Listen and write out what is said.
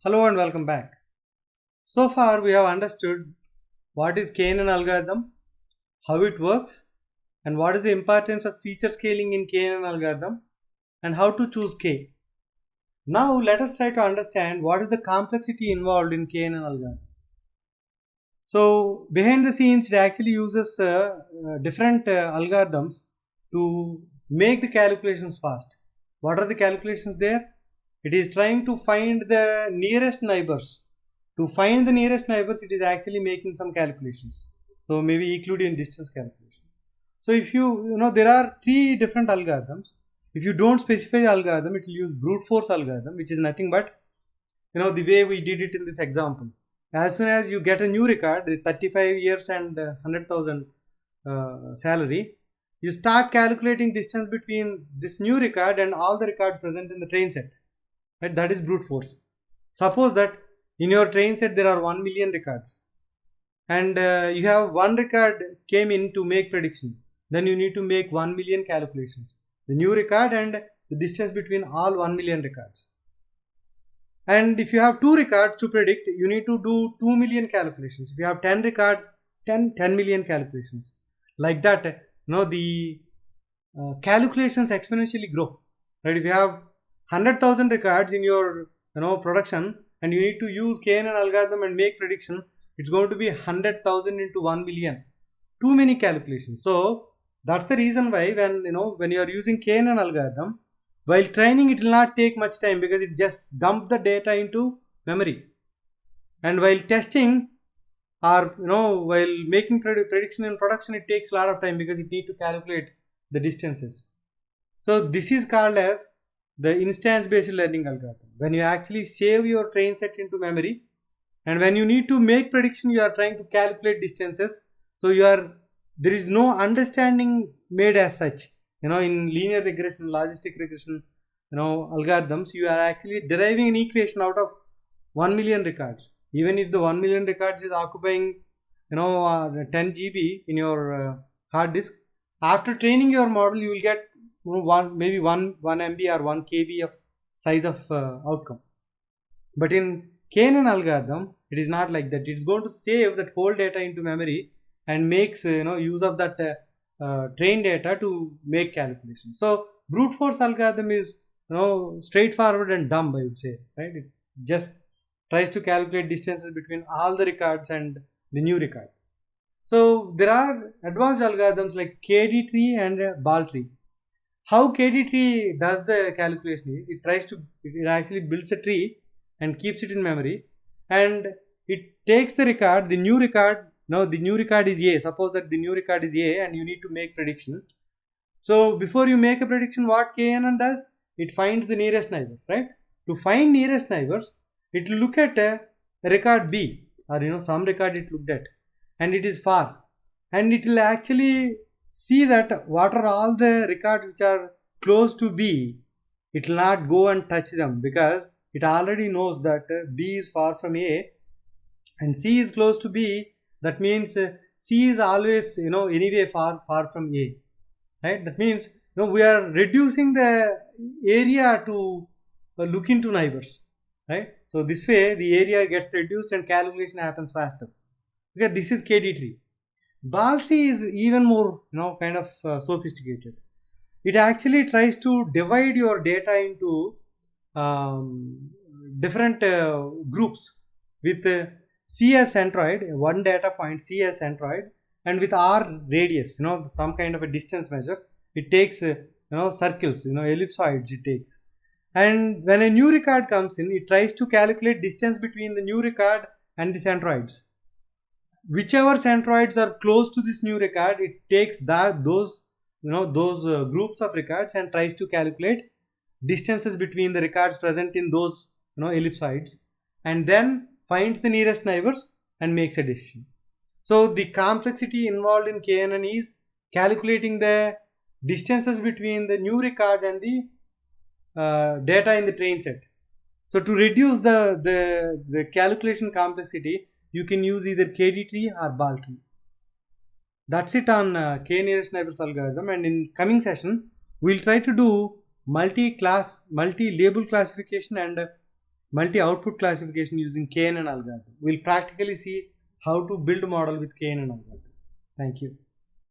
Hello and welcome back. So far we have understood what is KNN algorithm, how it works, and what is the importance of feature scaling in KNN algorithm, and how to choose K. Now let us try to understand what is the complexity involved in KNN algorithm. So behind the scenes it actually uses different algorithms to make the calculations fast. What are the calculations there? It is trying to find the nearest neighbors. To find the nearest neighbors, it is actually making some calculations. So maybe Euclidean distance calculation. So if there are three different algorithms. If you don't specify the algorithm, it will use brute force algorithm, which is nothing but the way we did it in this example. As soon as you get a new record, 35 years and 100,000 salary, you start calculating distance between this new record and all the records present in the train set. Right? That is brute force. Suppose that in your train set there are 1 million records and you have one record came in to make prediction. Then you need to make 1 million calculations. The new record and the distance between all 1 million records. And if you have 2 records to predict, you need to do 2 million calculations. If you have 10 records, 10 million calculations. Like that, the calculations exponentially grow. Right? If you have 100,000 records in your production and you need to use KNN algorithm and make prediction, it's going to be 100,000 into 1 million. Too many calculations. So that's the reason why when you are using KNN algorithm, while training it will not take much time because it just dump the data into memory. And while testing or while making prediction in production, it takes a lot of time because it need to calculate the distances. So this is called as the instance based learning algorithm. When you actually save your train set into memory and when you need to make prediction, you are trying to calculate distances. So there is no understanding made as such. In linear regression, logistic regression, algorithms, you are actually deriving an equation out of 1 million records. Even if the 1 million records is occupying 10 GB in your hard disk, after training your model, you will get maybe 1 MB or 1 KB of size of outcome. But in KNN algorithm, it is not like that. It's going to save that whole data into memory and makes use of that train data to make calculations. So brute force algorithm is straightforward and dumb, I would say. Right? It just tries to calculate distances between all the records and the new record. So there are advanced algorithms like KD tree and ball tree. How KD tree does the calculation is it actually builds a tree and keeps it in memory, and it takes the record, the new record. Now the new record is A. Suppose that the new record is A and you need to make prediction. So before you make a prediction, what KNN does? It finds the nearest neighbors, right? To find nearest neighbors, it will look at a record B or some record it looked at and it is far, and it will actually see that what are all the records which are close to B. It will not go and touch them because it already knows that B is far from A and C is close to B. That means C is always anyway far from A, right? That means we are reducing the area to look into neighbors, right? So this way the area gets reduced and calculation happens faster. Okay, this is KD tree. Ball tree is even more kind of sophisticated. It actually tries to divide your data into different groups with C as centroid, one data point C as centroid, and with R radius, some kind of a distance measure. It takes circles, ellipsoids it takes. And when a new record comes in, it tries to calculate distance between the new record and the centroids. Whichever centroids are close to this new record, it takes those groups of records and tries to calculate distances between the records present in those ellipsoids, and then finds the nearest neighbors and makes a decision. So the complexity involved in KNN is calculating the distances between the new record and the data in the train set. So to reduce the calculation complexity, you can use either KD tree or ball tree. That's it on K nearest neighbors algorithm, and in coming session we'll try to do multi-label classification and multi-output classification using KNN algorithm. We'll practically see how to build a model with KNN algorithm. Thank you.